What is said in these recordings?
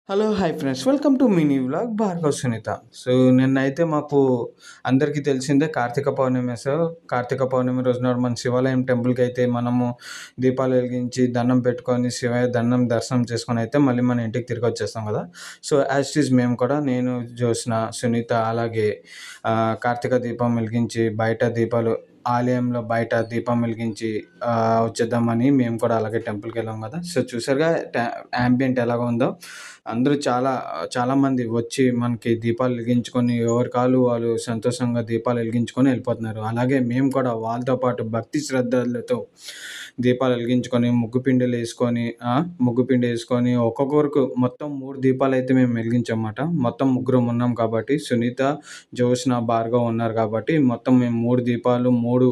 Hello! Hi friends. Welcome to mini vlog Bhargav Sunitha. So, నిన్నైతే మాకు అందరికీ తెలిసిందే కార్తీక పౌర్ణమి. సో, కార్తీక పౌర్ణమి రోజు నాడు మన శివాలయం టెంపుల్‌కైతే మనము దీపాలు వెలిగించి, దండం పెట్టుకొని, శివయ్య దర్శనం చేసుకొనైతే మళ్ళీ మన ఇంటికి తిరిగొచ్చేస్తాం గదా! సో, యాజ్ ఇట్ ఈజ్ మేము కూడా నేను, జ్యోత్స్న, సునీత అలాగే కార్తీక దీపం వెలిగించి బయట దీపాలు ఆలయంలో బయట దీపం వెలిగించి వచ్చేద్దామని మేము కూడా అలాగే టెంపుల్‌కెళ్ళాం గదా! సో, చూసారుగా యాంబియంట్ ఎలాగ ఉందో. అందరూ చాలామంది వచ్చి మనకి దీపాలు వెలిగించుకొని ఎవరి కాళ్ళు వాళ్ళు సంతోషంగా దీపాలు వెలిగించుకొని వెళ్ళిపోతున్నారు. అలాగే మేము కూడా వాళ్ళతో పాటు భక్తి శ్రద్ధలతో దీపాలు వెలిగించుకొని ముగ్గు పిండేసుకొని ఒక్కొక్కరికి మొత్తం 3 దీపాలైతే మేము వెలిగించామన్నమాట. మొత్తం ముగ్గురం ఉన్నాం కాబట్టి సునీత, జ్యోత్స్న, భార్గవ్ ఉన్నారు కాబట్టి మొత్తం మేము 3 దీపాలు, 3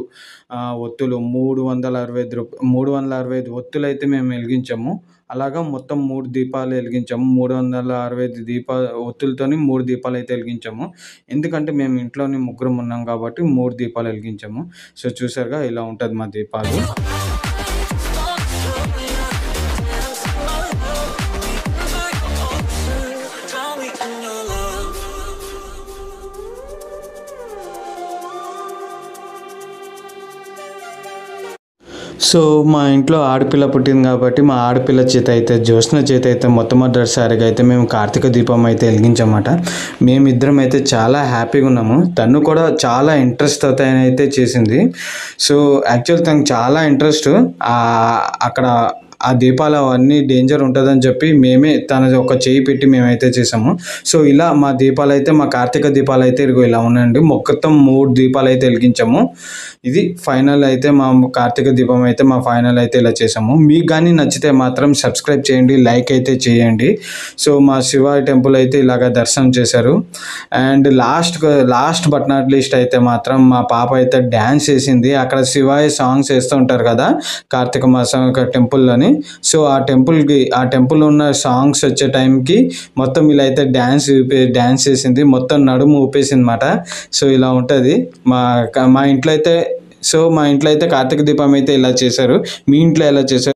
ఒత్తులు 365 ఒత్తులైతే మేము వెలిగించాము. అలాగా మొత్తం 3 దీపాలు వెలిగించాము. 365 ఒత్తులతోని 3 దీపాలైతే వెలిగించాము. ఎందుకంటే మేము ఇంట్లోనే ముగ్గురం ఉన్నాం కాబట్టి 3 దీపాలు వెలిగించాము. సో, చూసారుగా ఇలా ఉంటది మా దీపాలు. సో, మా ఇంట్లో ఆడపిల్ల పుట్టింది కాబట్టి మా ఆడపిల్ల చేత అయితే జ్యోత్స్న చేత అయితే మొట్టమొదటిసారిగా అయితే మేము కార్తీక దీపం అయితే వెలిగించామన్నమాట. మేమిద్దరం అయితే చాలా హ్యాపీగా ఉన్నాము. తను కూడా చాలా ఇంట్రెస్ట్ అయితే చేసింది. సో, యాక్చువల్ తనకు చాలా ఇంట్రెస్ట్. అక్కడ ఆ దీపాలు అవన్నీ డేంజర్ ఉంటుందని చెప్పి మేమే తనది ఒక చేయి పెట్టి మేమైతే చేసాము. సో, ఇలా మా దీపాలైతే మా కార్తీక దీపాలైతే ఇదిగో ఇలా ఉన్నాయండి. మొత్తం 3 దీపాలైతే వెలిగించాము. ఇది ఫైనల్ అయితే మా కార్తీక దీపం అయితే మా ఫైనల్ అయితే ఇలా చేసాము. మీకు కానీ నచ్చితే మాత్రం సబ్స్క్రైబ్ చేయండి, లైక్ అయితే చేయండి. సో, మా శివ టెంపుల్ అయితే ఇలాగ దర్శనం చేశారు. And last but not least అయితే మాత్రం మా పాప అయితే డ్యాన్స్ చేసింది. అక్కడ శివాయ సాంగ్స్ వేస్తూ ఉంటారు కదా కార్తీక మాసం టెంపుల్లోని. సో, ఆ టెంపుల్ ఉన్న సాంగ్స్ వచ్చే టైంకి మొత్తం ఇలా అయితే డ్యాన్స్ చేసింది. మొత్తం నడుము ఊపేసింది అన్నమాట. సో, ఇలా ఉంటుంది మా ఇంట్లో అయితే. సో, మా ఇంట్లో అయితే కార్తీక దీపం అయితే ఇలా చేశారు. మీ ఇంట్లో ఎలా చేశారు?